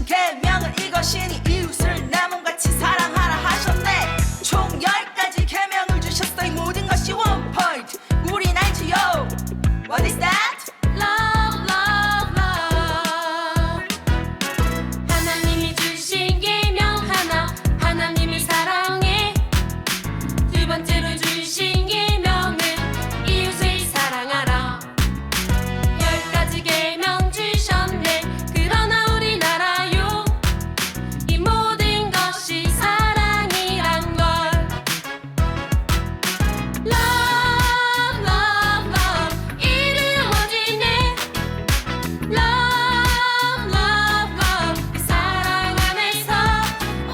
계명은 이것이니 이웃을 내 몸같이 사랑하라 하셨네. 총 10가지 계명을 주셨어. 이 모든 것이 원 포인트. 우린 알지요. What is that? Love, love, love. 하나님이 주신 계명 하나, 하나님을 사랑해. 두 번째로 주신 계명은 이웃을 사랑하라. 10가지 계명 주셨네. 그러나 우린 알아요. 이 모든 것이 사랑이란 걸. Love, love, love. 이루어지네. Love, love, love. 그 사랑 안에서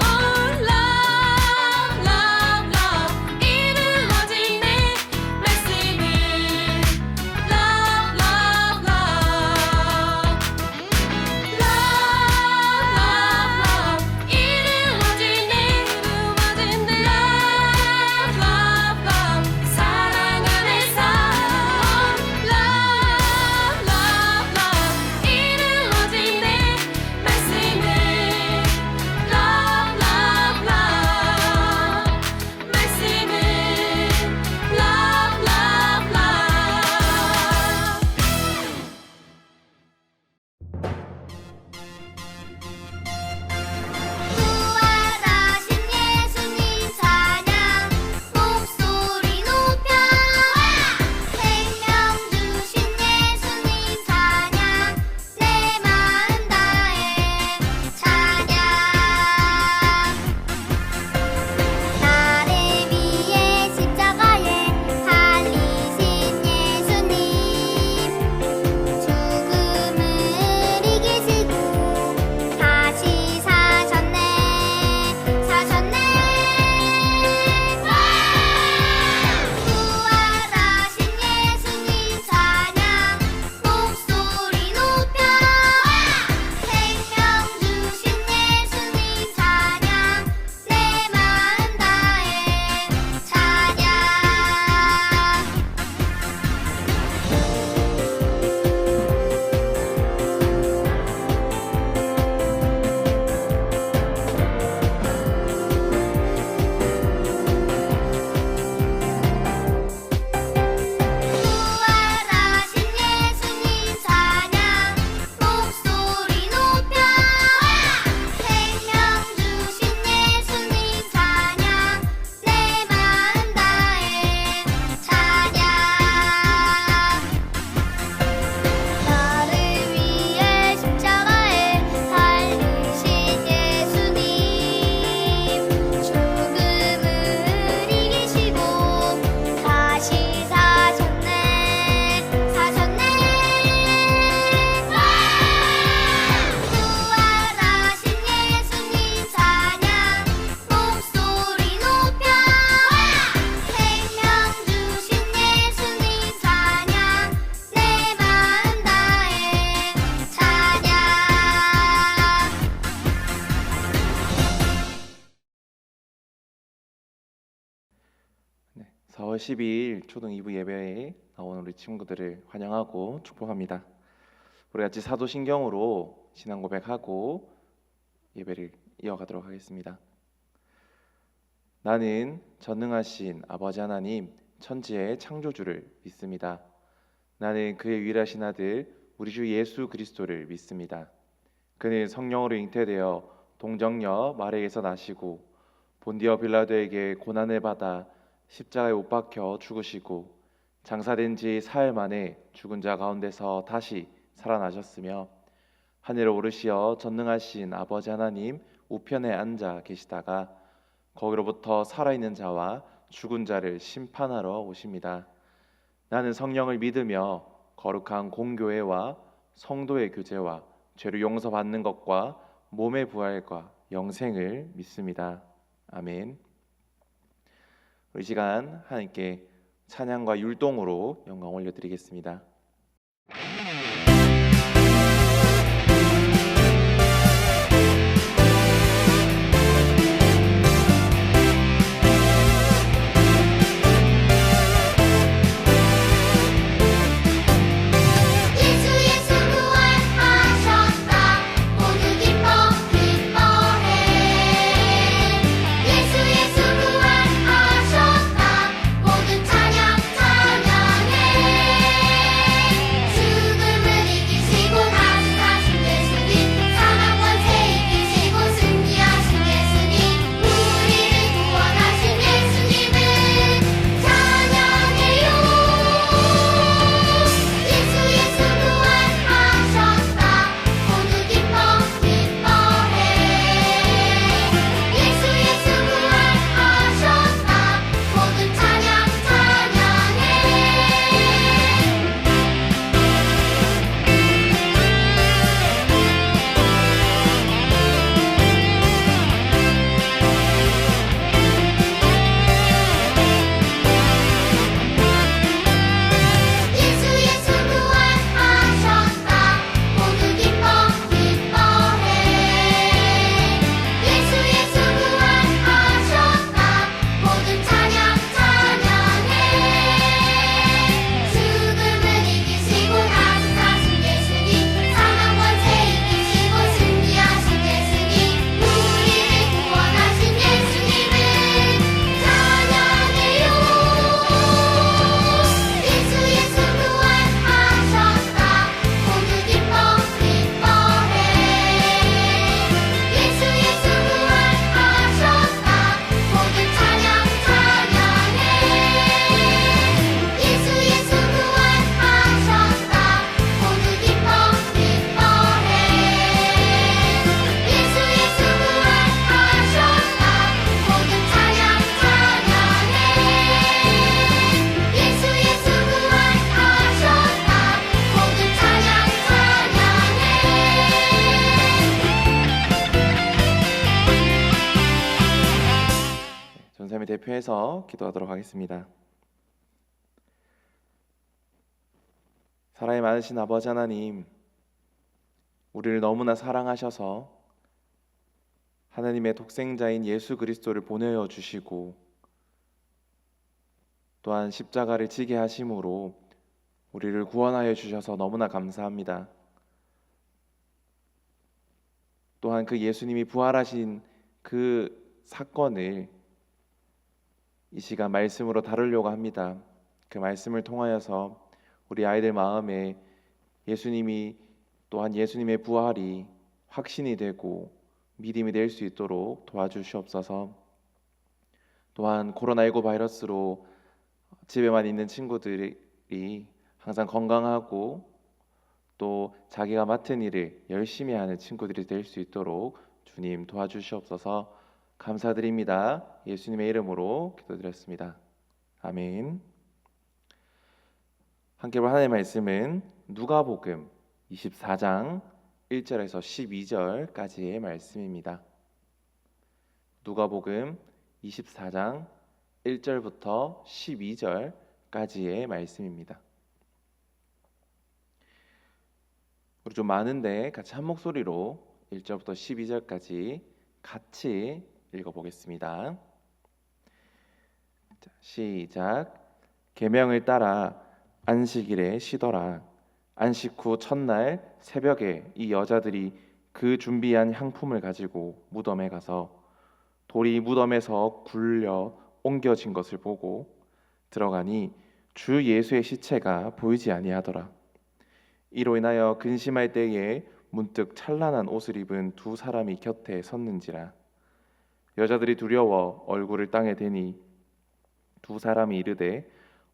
Oh, love, love, love. 이루어지네. 말씀은 Love, love, love. Love, love, love. 이루어지네. Love, love, love. 그 사랑 안에서 Oh, love, love, love. 이루어지네. 말씀은 Love, love, love. 말씀은 Love, love, love. 부활하신 예수님 찬양 목소리 높여 생명 주신 예수님 찬양 내 마음 다해 찬양 나를 위해 십자가에 달리신 예수님 죽음을 이기시고 다시 사셨네 사셨네 부활하신 예수님 찬양 목소리 높여 생명 주신 예수님 찬양 내 마음 다해 찬양 부활하신 예수님 찬양 목소리 높여 생명 주신 예수님 찬양 내 마음 다해 찬양 나를 위해 십자가에 달리신 예수님 죽음을 이기시고 다시 사셨네 사셨네 부활하신 예수님 찬양 목소리 높여 생명 주신 예수님 찬양 내 마음 다해 찬양 4월 12일 초등 2부 예배에 나온 우리 친구들을 환영하고 축복합니다. 우리 같이 사도신경으로 신앙 고백하고 예배를 이어가도록 하겠습니다. 나는 전능하신 아버지 하나님 천지의 창조주를 믿습니다. 나는 그의 유일하신 아들 우리 주 예수 그리스도를 믿습니다. 그는 성령으로 잉태되어 동정녀 마리아에서 나시고 본디어 빌라도에게 고난을 받아 십자가에 못 박혀 죽으시고 장사된 지 사흘 만에 죽은 자 가운데서 다시 살아나셨으며 하늘에 오르시어 전능하신 아버지 하나님 우편에 앉아 계시다가 거기로부터 살아있는 자와 죽은 자를 심판하러 오십니다. 나는 성령을 믿으며 거룩한 공교회와 성도의 교제와 죄를 용서받는 것과 몸의 부활과 영생을 믿습니다. 아멘. 이 시간 하나님께 찬양과 율동으로 영광 올려드리겠습니다. 예수 예수 부활하셨다 모두 기뻐 전사님을 대표해서 기도하도록 하겠습니다. 사랑이 많으신 아버지 하나님, 우리를 너무나 사랑하셔서 하나님의 독생자인 예수 그리스도를 보내어 주시고 또한 십자가를 지게 하심으로 우리를 구원하여 주셔서 너무나 감사합니다. 또한 그 예수님이 부활하신 그 사건을 이 시간 말씀으로 다루려고 합니다. 그 말씀을 통하여서 우리 아이들 마음에 예수님이 또한 예수님의 부활이 확신이 되고 믿음이 될 수 있도록 도와주시옵소서. 또한 코로나19 바이러스로 집에만 있는 친구들이 항상 건강하고 또 자기가 맡은 일을 열심히 하는 친구들이 될 수 있도록 주님 도와주시옵소서. 감사드립니다. 예수님의 이름으로 기도드렸습니다. 아멘. 함께 볼 하나님의 말씀은 누가복음 24장 1절에서 12절까지의 말씀입니다. 누가복음 24장 1절부터 12절까지의 말씀입니다. 우리 좀 많은데 같이 한 목소리로 1절부터 12절까지 같이 읽어보겠습니다. 자, 시작. 계명을 따라 안식일에 쉬더라. 안식 후 첫날 새벽에 이 여자들이 그 준비한 향품을 가지고 무덤에 가서 돌이 무덤에서 굴려 옮겨진 것을 보고 들어가니 주 예수의 시체가 보이지 아니하더라. 이로 인하여 근심할 때에 문득 찬란한 옷을 입은 두 사람이 곁에 섰는지라. 여자들이 두려워 얼굴을 땅에 대니 두 사람이 이르되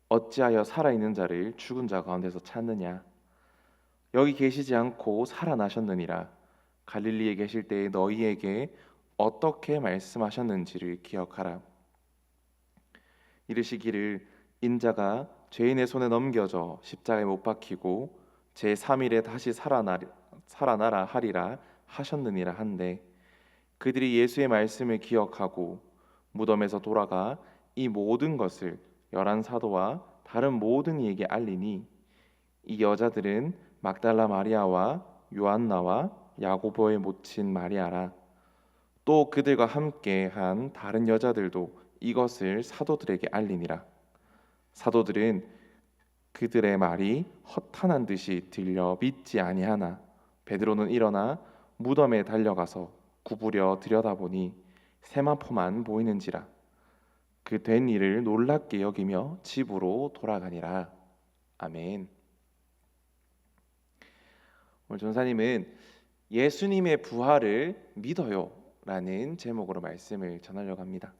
어찌하여 살아있는 자를 죽은 자 가운데서 찾느냐. 여기 계시지 않고 살아나셨느니라. 갈릴리에 계실 때에 너희에게 어떻게 말씀하셨는지를 기억하라. 이르시기를 인자가 죄인의 손에 넘겨져 십자가에 못 박히고 제3일에 다시 살아나라 하리라 하셨느니라 한데 그들이 예수의 말씀을 기억하고 무덤에서 돌아가 이 모든 것을 11사도와 다른 모든 이에게 알리니 이 여자들은 막달라 마리아와 요한나와 야고보의 모친 마리아라. 또 그들과 함께 한 다른 여자들도 이것을 사도들에게 알리니라. 사도들은 그들의 말이 허탄한 듯이 들려 믿지 아니하나 베드로는 일어나 무덤에 달려가서 구부려 들여다보니 세마포만 보이는지라. 그 된 일을 놀랍게 여기며 집으로 돌아가니라. 아멘. 오늘 전사님은 예수님의 부활을 믿어요 라는 제목으로 말씀을 전하려고 합니다.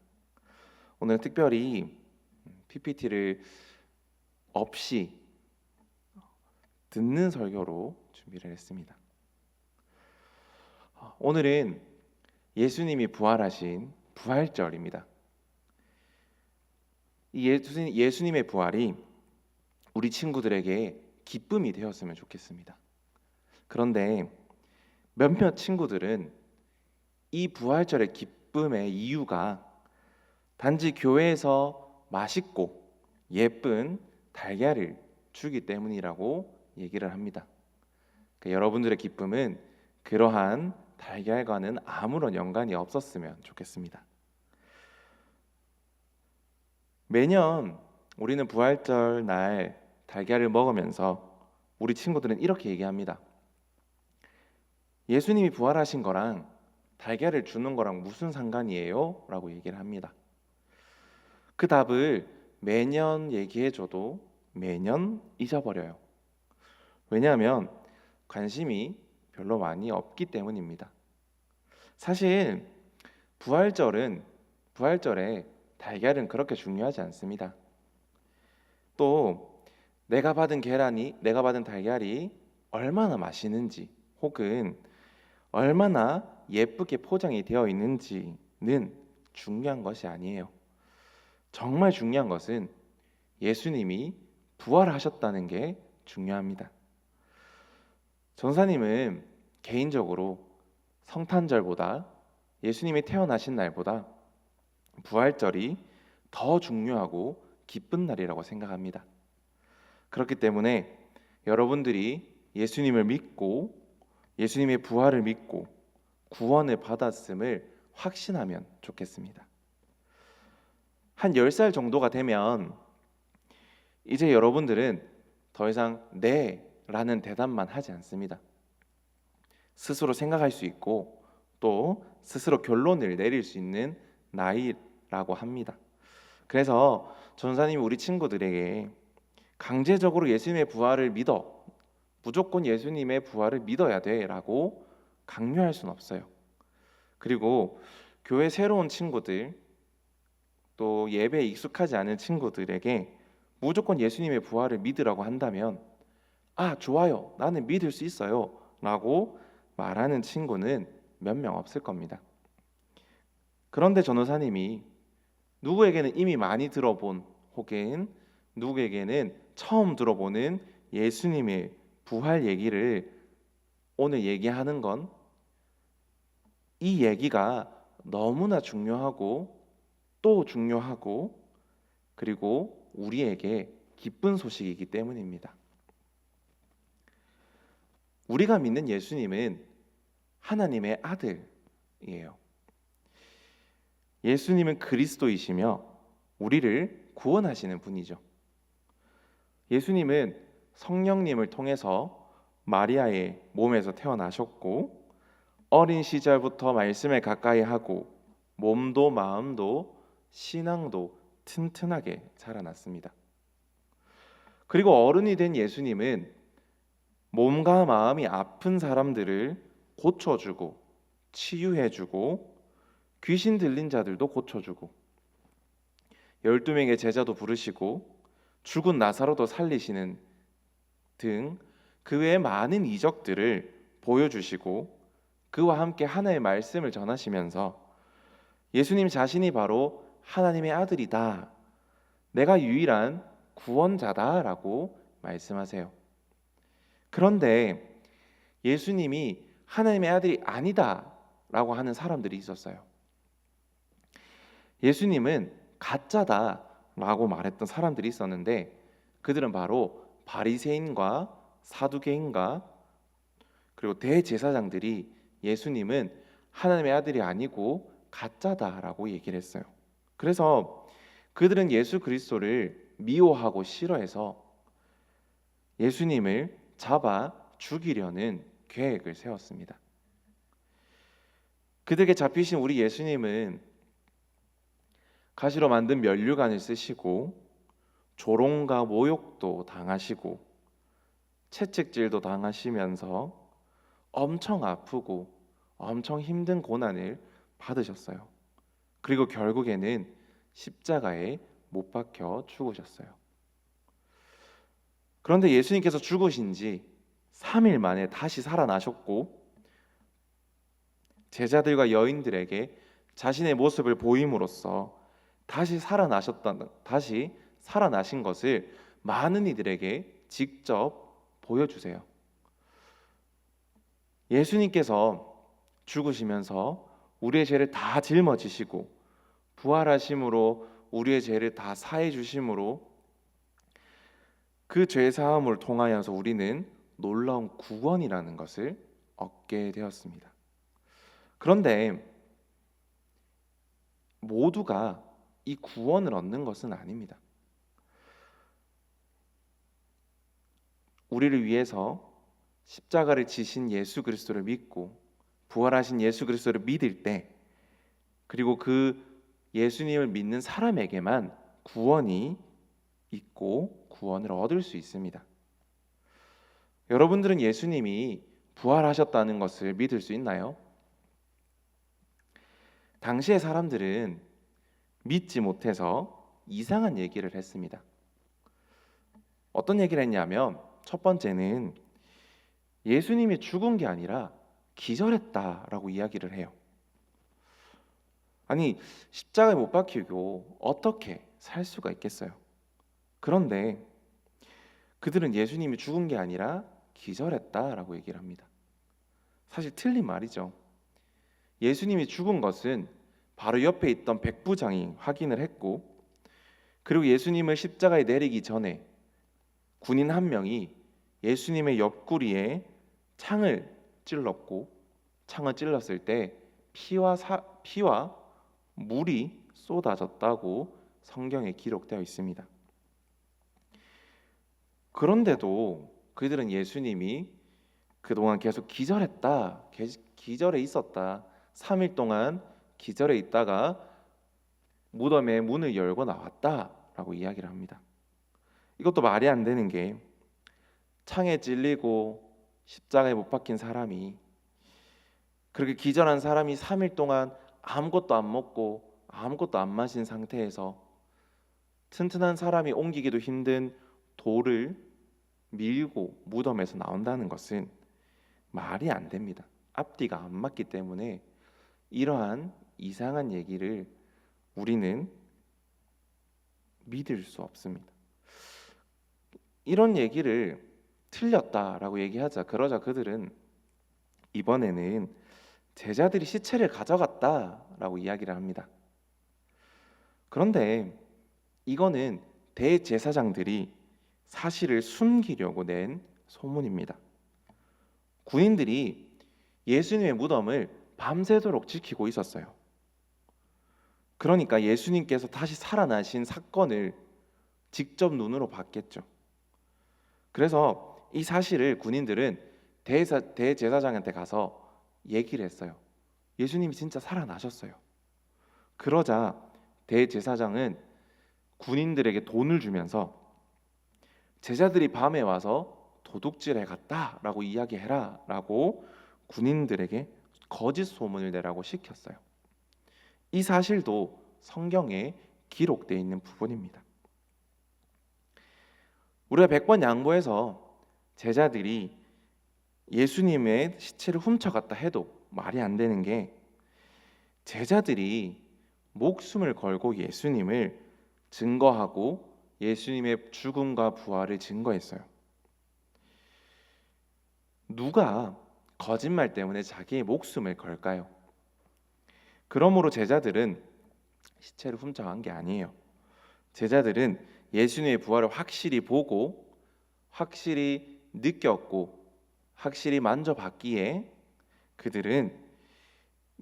오늘 특별히 PPT를 없이 듣는 설교로 준비를 했습니다. 오늘은 예수님이 부활하신 부활절입니다. 이 예수님의 부활이 우리 친구들에게 기쁨이 되었으면 좋겠습니다. 그런데 몇몇 친구들은 이 부활절의 기쁨의 이유가 단지 교회에서 맛있고 예쁜 달걀을 주기 때문이라고 얘기를 합니다. 그러니까 여러분들의 기쁨은 그러한 달걀과는 아무런 연관이 없었으면 좋겠습니다. 매년 우리는 부활절 날 달걀을 먹으면서 우리 친구들은 이렇게 얘기합니다. 예수님이 부활하신 거랑 달걀을 주는 거랑 무슨 상관이에요? 라고 얘기를 합니다. 그 답을 매년 얘기해줘도 매년 잊어버려요. 왜냐하면 관심이 별로 많이 없기 때문입니다. 사실 부활절에 달걀은 그렇게 중요하지 않습니다. 또 내가 받은 달걀이 얼마나 맛있는지 혹은 얼마나 예쁘게 포장이 되어 있는지는 중요한 것이 아니에요. 정말 중요한 것은 예수님이 부활하셨다는 게 중요합니다. 전사님은 개인적으로 성탄절보다 예수님이 태어나신 날보다 부활절이 더 중요하고 기쁜 날이라고 생각합니다. 그렇기 때문에 여러분들이 예수님을 믿고 예수님의 부활을 믿고 구원을 받았음을 확신하면 좋겠습니다. 한 10살 정도가 되면 이제 여러분들은 더 이상 네 라는 대답만 하지 않습니다. 스스로 생각할 수 있고 또 스스로 결론을 내릴 수 있는 나이라고 합니다. 그래서 전사님이 우리 친구들에게 강제적으로 예수님의 부활을 믿어, 무조건 예수님의 부활을 믿어야 돼 라고 강요할 수는 없어요. 그리고 교회 새로운 친구들, 또 예배에 익숙하지 않은 친구들에게 무조건 예수님의 부활을 믿으라고 한다면 아, 좋아요, 나는 믿을 수 있어요 라고 말하는 친구는 몇 명 없을 겁니다. 그런데 전도사님이 누구에게는 이미 많이 들어본 혹은 누구에게는 처음 들어보는 예수님의 부활 얘기를 오늘 얘기하는 건 이 얘기가 너무나 중요하고 또 중요하고 그리고 우리에게 기쁜 소식이기 때문입니다. 우리가 믿는 예수님은 하나님의 아들이에요. 예수님은 그리스도이시며 우리를 구원하시는 분이죠. 예수님은 성령님을 통해서 마리아의 몸에서 태어나셨고 어린 시절부터 말씀을 가까이 하고 몸도 마음도 신앙도 튼튼하게 자라났습니다. 그리고 어른이 된 예수님은 몸과 마음이 아픈 사람들을 고쳐주고 치유해주고 귀신 들린 자들도 고쳐주고 12명의 제자도 부르시고 죽은 나사로도 살리시는 등 그 외의 많은 이적들을 보여주시고 그와 함께 하나의 말씀을 전하시면서 예수님 자신이 바로 하나님의 아들이다, 내가 유일한 구원자다라고 말씀하세요. 그런데 예수님이 하나님의 아들이 아니다라고 하는 사람들이 있었어요. 예수님은 가짜다라고 말했던 사람들이 있었는데 그들은 바로 바리새인과 사두개인과 그리고 대제사장들이 예수님은 하나님의 아들이 아니고 가짜다라고 얘기를 했어요. 그래서 그들은 예수 그리스도를 미워하고 싫어해서 예수님을 잡아 죽이려는 계획을 세웠습니다. 그들에게 잡히신 우리 예수님은 가시로 만든 면류관을 쓰시고 조롱과 모욕도 당하시고 채찍질도 당하시면서 엄청 아프고 엄청 힘든 고난을 받으셨어요. 그리고 결국에는 십자가에 못 박혀 죽으셨어요. 그런데 예수님께서 죽으신 지 3일 만에 다시 살아나셨고 제자들과 여인들에게 자신의 모습을 보임으로써 다시 살아나신 것을 많은 이들에게 직접 보여주세요. 예수님께서 죽으시면서 우리의 죄를 다 짊어지시고 부활하심으로 우리의 죄를 다 사해 주심으로 그 죄 사함을 통하여서 우리는 놀라운 구원이라는 것을 얻게 되었습니다. 그런데 모두가 이 구원을 얻는 것은 아닙니다. 우리를 위해서 십자가를 지신 예수 그리스도를 믿고 부활하신 예수 그리스도를 믿을 때 그리고 그 예수님을 믿는 사람에게만 구원이 있고 구원을 얻을 수 있습니다. 여러분들은 예수님이 부활하셨다는 것을 믿을 수 있나요? 당시의 사람들은 믿지 못해서 이상한 얘기를 했습니다. 어떤 얘기를 했냐면 첫 번째는 예수님이 죽은 게 아니라 기절했다라고 이야기를 해요. 아니, 십자가에 못 박히고 어떻게 살 수가 있겠어요? 그런데 그들은 예수님이 죽은 게 아니라 기절했다라고 얘기를 합니다. 사실 틀린 말이죠. 예수님이 죽은 것은 바로 옆에 있던 백부장이 확인을 했고, 그리고 예수님을 십자가에 내리기 전에 군인 한 명이 예수님의 옆구리에 창을 찔렀고, 창을 찔렀을 때 피와 물이 쏟아졌다고 성경에 기록되어 있습니다. 그런데도 그들은 예수님이 그동안 계속 기절했다, 기절해 있었다, 3일 동안 기절해 있다가 무덤의 문을 열고 나왔다라고 이야기를 합니다. 이것도 말이 안 되는 게, 창에 찔리고 십자가에 못 박힌 사람이, 그렇게 기절한 사람이 3일 동안 아무것도 안 먹고 아무것도 안 마신 상태에서 튼튼한 사람이 옮기기도 힘든 돌을 밀고 무덤에서 나온다는 것은 말이 안 됩니다. 앞뒤가 안 맞기 때문에 이러한 이상한 얘기를 우리는 믿을 수 없습니다. 이런 얘기를 틀렸다라고 얘기하자, 그러자 그들은 이번에는 제자들이 시체를 가져갔다라고 이야기를 합니다. 그런데 이거는 대제사장들이 사실을 숨기려고 낸 소문입니다. 군인들이 예수님의 무덤을 밤새도록 지키고 있었어요. 그러니까 예수님께서 다시 살아나신 사건을 직접 눈으로 봤겠죠. 그래서 이 사실을 군인들은 대제사장한테 가서 얘기를 했어요. 예수님이 진짜 살아나셨어요. 그러자 대제사장은 군인들에게 돈을 주면서 제자들이 밤에 와서 도둑질해 갔다라고 이야기해라 라고 군인들에게 거짓 소문을 내라고 시켰어요. 이 사실도 성경에 기록되어 있는 부분입니다. 우리가 100번 양보해서 제자들이 예수님의 시체를 훔쳐갔다 해도 말이 안 되는 게, 제자들이 목숨을 걸고 예수님을 증거하고 예수님의 죽음과 부활을 증거했어요. 누가 거짓말 때문에 자기의 목숨을 걸까요? 그러므로 제자들은 시체를 훔쳐간 게 아니에요. 제자들은 예수님의 부활을 확실히 보고 확실히 느꼈고 확실히 만져봤기에 그들은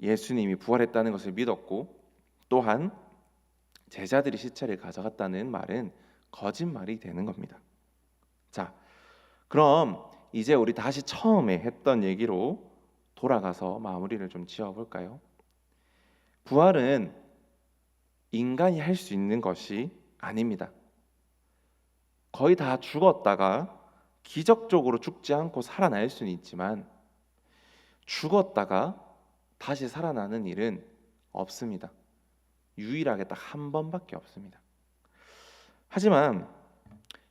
예수님이 부활했다는 것을 믿었고, 또한 제자들이 시체를 가져갔다는 말은 거짓말이 되는 겁니다. 자, 그럼 이제 우리 다시 처음에 했던 얘기로 돌아가서 마무리를 좀 지어볼까요? 부활은 인간이 할 수 있는 것이 아닙니다. 거의 다 죽었다가 기적적으로 죽지 않고 살아날 수는 있지만 죽었다가 다시 살아나는 일은 없습니다. 유일하게 딱 한 번밖에 없습니다. 하지만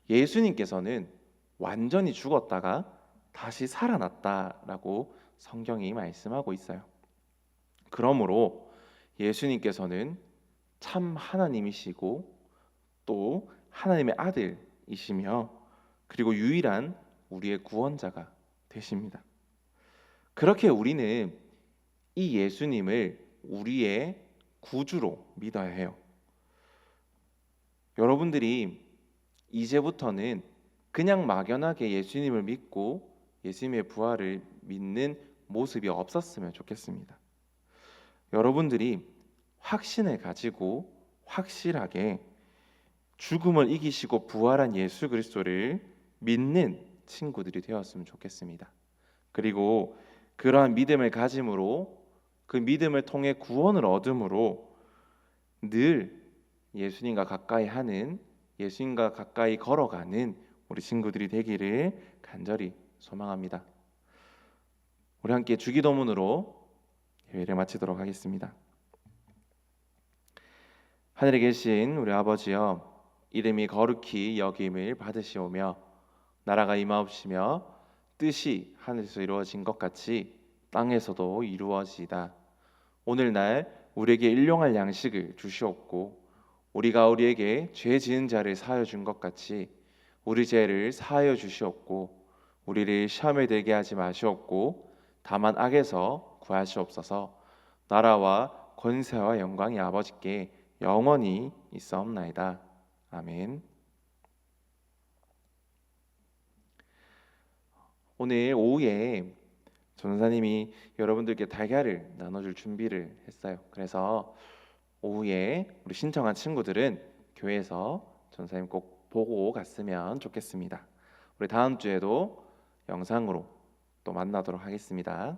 예수님께서는 완전히 죽었다가 다시 살아났다라고 성경이 말씀하고 있어요. 그러므로 예수님께서는 참 하나님이시고 또 하나님의 아들이시며 그리고 유일한 우리의 구원자가 되십니다. 그렇게 우리는 이 예수님을 우리의 구주로 믿어야 해요. 여러분들이 이제부터는 그냥 막연하게 예수님을 믿고 예수님의 부활을 믿는 모습이 없었으면 좋겠습니다. 여러분들이 확신을 가지고 확실하게 죽음을 이기시고 부활한 예수 그리스도를 믿는 친구들이 되었으면 좋겠습니다. 그리고 그러한 믿음을 가짐으로 그 믿음을 통해 구원을 얻음으로 늘 예수님과 가까이 하는, 예수님과 가까이 걸어가는 우리 친구들이 되기를 간절히 소망합니다. 우리 함께 주기도문으로 예배를 마치도록 하겠습니다. 하늘에 계신 우리 아버지여, 이름이 거룩히 여김을 받으시오며 나라가 임하옵시며 뜻이 하늘에서 이루어진 것 같이 땅에서도 이루어지이다. 오늘날 우리에게 일용할 양식을 주시옵고 우리가 우리에게 죄 지은 자를 사하여 준 것 같이 우리 죄를 사하여 주시옵고 우리를 시험에 들게 하지 마시옵고 다만 악에서 구하시옵소서. 나라와 권세와 영광이 아버지께 영원히 있사옵나이다. 아멘. 오늘 오후에 전사님이 여러분들께 달걀을 나눠줄 준비를 했어요. 그래서 오후에 우리 신청한 친구들은 교회에서 전사님 꼭 보고 갔으면 좋겠습니다. 우리 다음 주에도 영상으로 또 만나도록 하겠습니다.